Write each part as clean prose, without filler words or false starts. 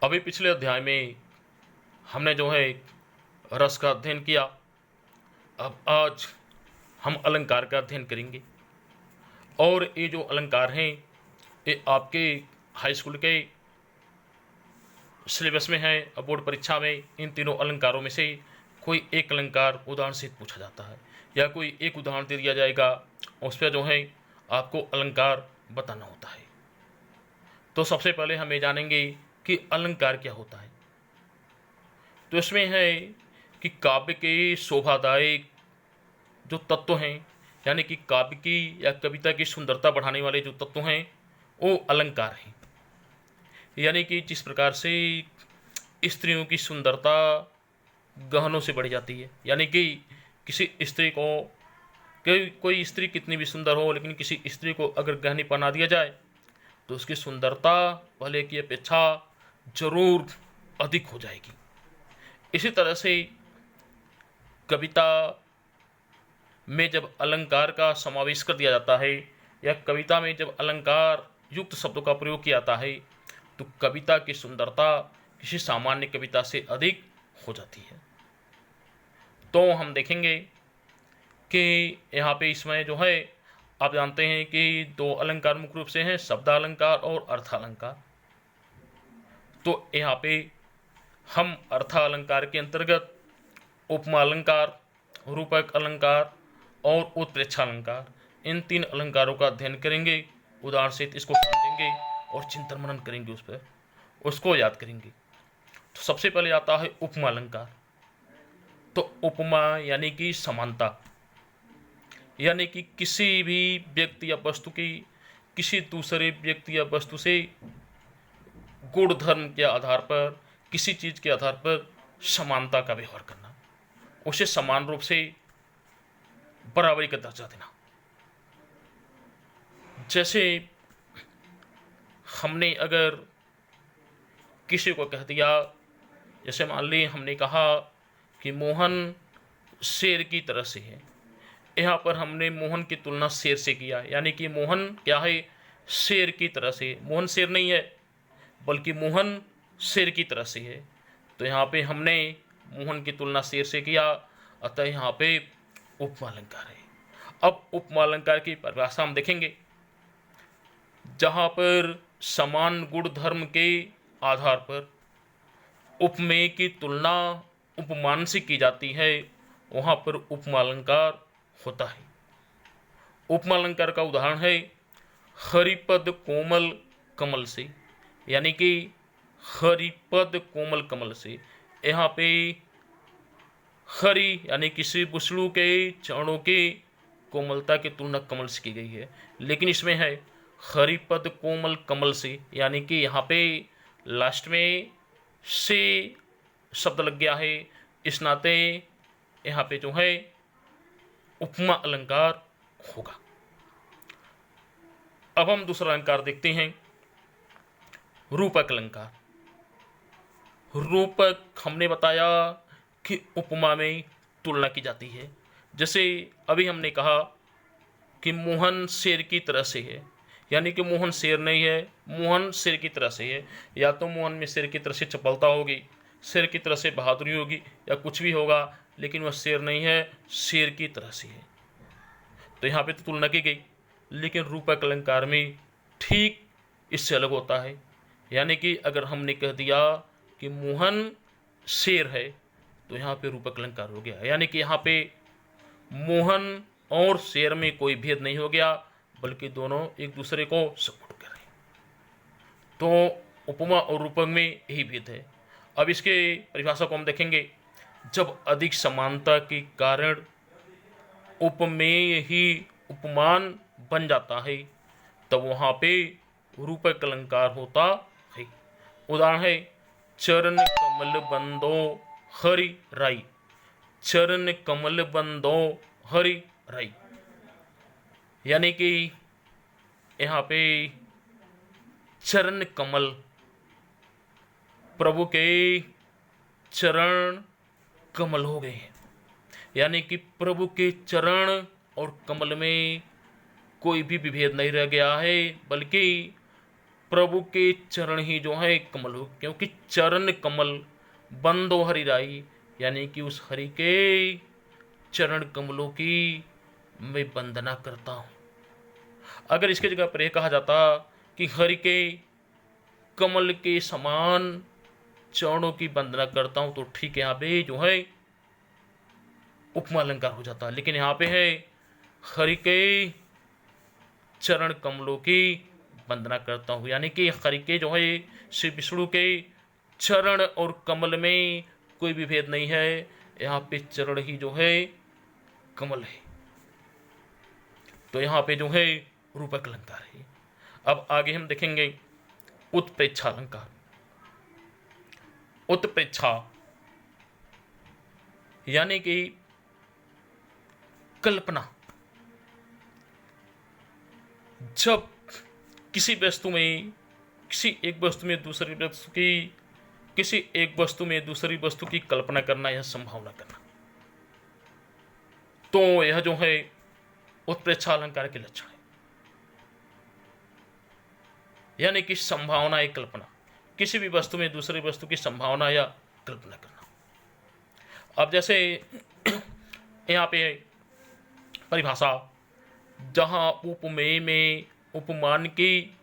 अभी पिछले अध्याय में हमने जो है रस का अध्ययन किया। अब आज हम अलंकार का अध्ययन करेंगे और ये जो अलंकार हैं ये आपके हाई स्कूल के सिलेबस में है। अब बोर्ड परीक्षा में इन तीनों अलंकारों में से कोई एक अलंकार उदाहरण से पूछा जाता है या कोई एक उदाहरण दे दिया जाएगा, उस पर जो है आपको अलंकार बताना होता है। तो सबसे पहले हम ये जानेंगे कि अलंकार क्या होता है। तो इसमें है कि काव्य के शोभादायक जो तत्व हैं, यानी कि काव्य की या कविता की सुंदरता बढ़ाने वाले जो तत्व हैं वो अलंकार हैं। यानी कि जिस प्रकार से स्त्रियों की सुंदरता गहनों से बढ़ जाती है, यानी कि किसी स्त्री को कोई स्त्री कितनी भी सुंदर हो, लेकिन किसी स्त्री को अगर गहनी पहना दिया जाए तो उसकी सुंदरता पहले की अपेक्षा जरूर अधिक हो जाएगी। इसी तरह से कविता में जब अलंकार का समावेश कर दिया जाता है या कविता में जब अलंकार युक्त शब्दों का प्रयोग किया जाता है तो कविता की सुंदरता किसी सामान्य कविता से अधिक हो जाती है। तो हम देखेंगे कि यहाँ पे इसमें जो है आप जानते हैं कि दो अलंकार मुख्य रूप से हैं, शब्दालंकार और अर्थालंकार। तो यहाँ पे हम अर्थालंकार के अंतर्गत उपमा अलंकार, रूपक अलंकार और उत्प्रेक्षालंकार, इन तीन अलंकारों का अध्ययन करेंगे। उदाहरण से इसको समझेंगे और चिंतन मनन करेंगे, उस पर उसको याद करेंगे। तो सबसे पहले आता है उपमा अलंकार। तो उपमा यानी कि समानता, यानी कि किसी भी व्यक्ति या वस्तु की किसी दूसरे व्यक्ति या वस्तु से गुण धर्म के आधार पर, किसी चीज के आधार पर समानता का व्यवहार करना, उसे समान रूप से बराबरी का दर्जा देना। जैसे हमने अगर किसी को कह दिया, जैसे मान ली हमने कहा कि मोहन शेर की तरह से है, यहाँ पर हमने मोहन की तुलना शेर से किया, यानी कि मोहन क्या है, शेर की तरह से। मोहन शेर नहीं है बल्कि मोहन शेर की तरह से है। तो यहाँ पे हमने मोहन की तुलना शेर से किया, अतः यहाँ पे उपमा अलंकार है। अब उपमा अलंकार की परिभाषा हम देखेंगे। जहाँ पर समान गुण धर्म के आधार पर उपमेय की तुलना उपमान से की जाती है, वहाँ पर उपमा अलंकार होता है। उपमा अलंकार का उदाहरण है हरिपद कोमल कमल से, यानी कि हरिपद कोमल कमल से। यहाँ पे हरि यानी किसी बुसलू के चरणों की कोमलता की तुलना कमल से की गई है, लेकिन इसमें है हरिपद कोमल कमल से, यानी कि यहाँ पे लास्ट में से शब्द लग गया है, इस नाते यहाँ पे जो है उपमा अलंकार होगा। अब हम दूसरा अलंकार देखते हैं, रूपक अलंकार। रूपक हमने बताया कि उपमा में तुलना की जाती है। जैसे अभी हमने कहा कि मोहन शेर की तरह से है, यानी कि मोहन शेर नहीं है, मोहन शेर की तरह से है। या तो मोहन में शेर की तरह से चपलता होगी, शेर की तरह से बहादुरी होगी, या कुछ भी होगा, लेकिन वह शेर नहीं है, शेर की तरह से है। तो यहाँ पे तो तुलना की गई, लेकिन रूपक अलंकार में ठीक इससे अलग होता है। यानी कि अगर हमने कह दिया कि मोहन शेर है तो यहाँ पे रूपक अलंकार हो गया, यानी कि यहाँ पे मोहन और शेर में कोई भेद नहीं हो गया, बल्कि दोनों एक दूसरे को सपोर्ट कर रहे हैं। तो उपमा और रूपक में यही भेद है। अब इसके परिभाषा को हम देखेंगे। जब अधिक समानता के कारण उपमेय ही उपमान बन जाता है तब वहाँ पे रूपक अलंकार होता है। उदाहरण है चरण कमल बंदो हरि राई, चरण कमल बंदो हरि राई, यानी कि यहाँ पे चरण कमल, प्रभु के चरण कमल हो गए हैं, यानी कि प्रभु के चरण और कमल में कोई भी विभेद नहीं रह गया है, बल्कि प्रभु के चरण ही जो है कमल हो, क्योंकि चरण कमल बंदो हरि राई, यानी कि उस हरि के चरण कमलों की मैं वंदना करता हूँ। अगर इसके जगह पर यह कहा जाता कि हरि के कमल के समान चरणों की वंदना करता हूँ, तो ठीक है, यहाँ पे जो है उपमा अलंकार हो जाता है। लेकिन यहाँ पे है हरि के चरण कमलों की वंदना करता हूँ, यानी कि हरि के जो है श्री विष्णु के चरण और कमल में कोई भी भेद नहीं है। यहाँ पे चरण ही जो है कमल है, तो यहाँ पे जो है रूपक अलंकार है। अब आगे हम देखेंगे उत्प्रेक्षा अलंकार। उत्प्रेक्षा यानी कि कल्पना। जब किसी वस्तु में, किसी एक वस्तु में दूसरी वस्तु की, किसी एक वस्तु में दूसरी वस्तु की कल्पना करना या संभावना करना, तो यह जो है उत्प्रेक्षा अलंकार के लक्षण है। यानी कि संभावना एक कल्पना, किसी भी वस्तु में दूसरी वस्तु की संभावना या कल्पना करना। अब जैसे यहाँ पे परिभाषा, जहाँ उपमेय में उपमान की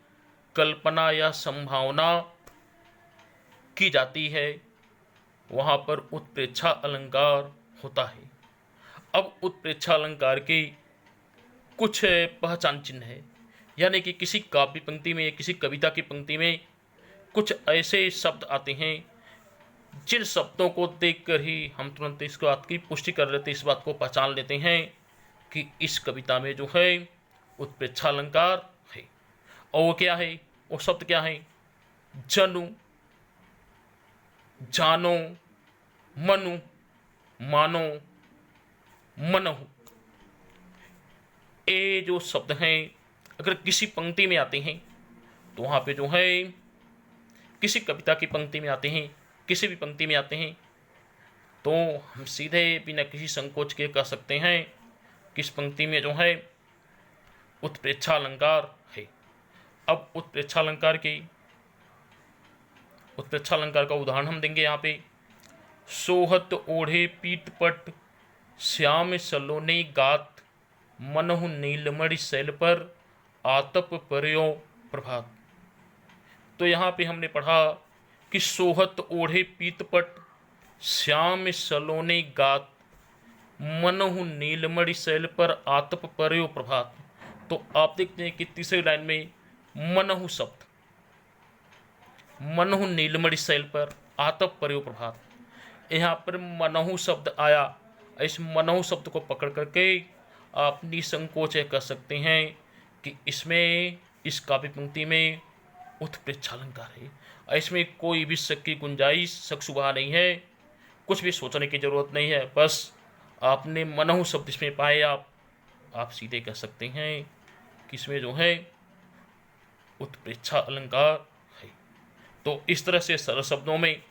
कल्पना या संभावना की जाती है, वहाँ पर उत्प्रेक्षा अलंकार होता है। अब उत्प्रेक्षा अलंकार की कुछ पहचान चिन्ह है, यानी कि किसी काव्य पंक्ति में, किसी कविता की पंक्ति में कुछ ऐसे शब्द आते हैं जिन शब्दों को देखकर ही हम तुरंत इस बात की पुष्टि कर लेते, इस बात को पहचान लेते हैं कि इस कविता में जो है उत्प्रेक्षा अलंकार है। और वो क्या है, वो शब्द क्या है? जनु, जानो, मनु, मानो, मनहु। ये जो शब्द हैं अगर किसी पंक्ति में आते हैं, तो वहाँ पे जो है किसी कविता की पंक्ति में आते हैं, किसी भी पंक्ति में आते हैं, तो हम सीधे बिना किसी संकोच के कह सकते हैं कि इस पंक्ति में जो है उत्प्रेक्षा अलंकार है। अब उत्प्रेक्षा अलंकार का उदाहरण हम देंगे यहाँ पे। सोहत ओढ़े पीतपट, श्याम सलोने गात, मनहु नीलमणि शैल पर, आतप पर्यो प्रभात। तो यहाँ पे हमने पढ़ा कि सोहत ओढ़े पीतपट, श्याम सलोने गात, मनहु नीलमणि शैल पर, आतप पर्यो प्रभात। तो आप देखते हैं कि तीसरी लाइन में मनहु शब्द, मनहु नीलमणि शैल पर, आतप पर्यो प्रभात, यहाँ पर मनहु शब्द आया। इस मनहु शब्द को पकड़ करके आप निसंकोच कह सकते हैं कि इसमें, इस काव्य पंक्ति में उत्प्रेक्षा अलंकार है। इसमें कोई भी शक की गुंजाइश, शक शुबहा नहीं है, कुछ भी सोचने की जरूरत नहीं है। बस आपने मनहु शब्द इसमें पाए, आप सीधे कह सकते हैं कि इसमें जो है उत्प्रेक्षा अलंकार है। तो इस तरह से सरल शब्दों में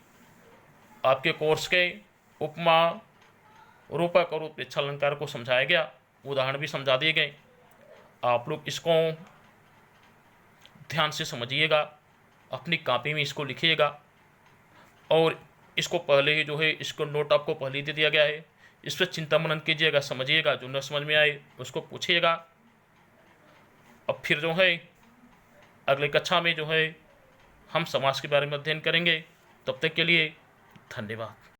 आपके कोर्स के उपमा, रूपक और उत्प्रेक्षा अलंकार को समझाया गया, उदाहरण भी समझा दिए गए। आप लोग इसको ध्यान से समझिएगा, अपनी कॉपी में इसको लिखिएगा, और इसको पहले ही जो है इसको नोट आपको पहले ही दे दिया गया है, इस पर चिंता मनन कीजिएगा, समझिएगा, जो न समझ में आए उसको पूछिएगा। अब फिर जो है अगले कक्षा में जो है हम समाज के बारे में अध्ययन करेंगे। तब तक के लिए धन्यवाद।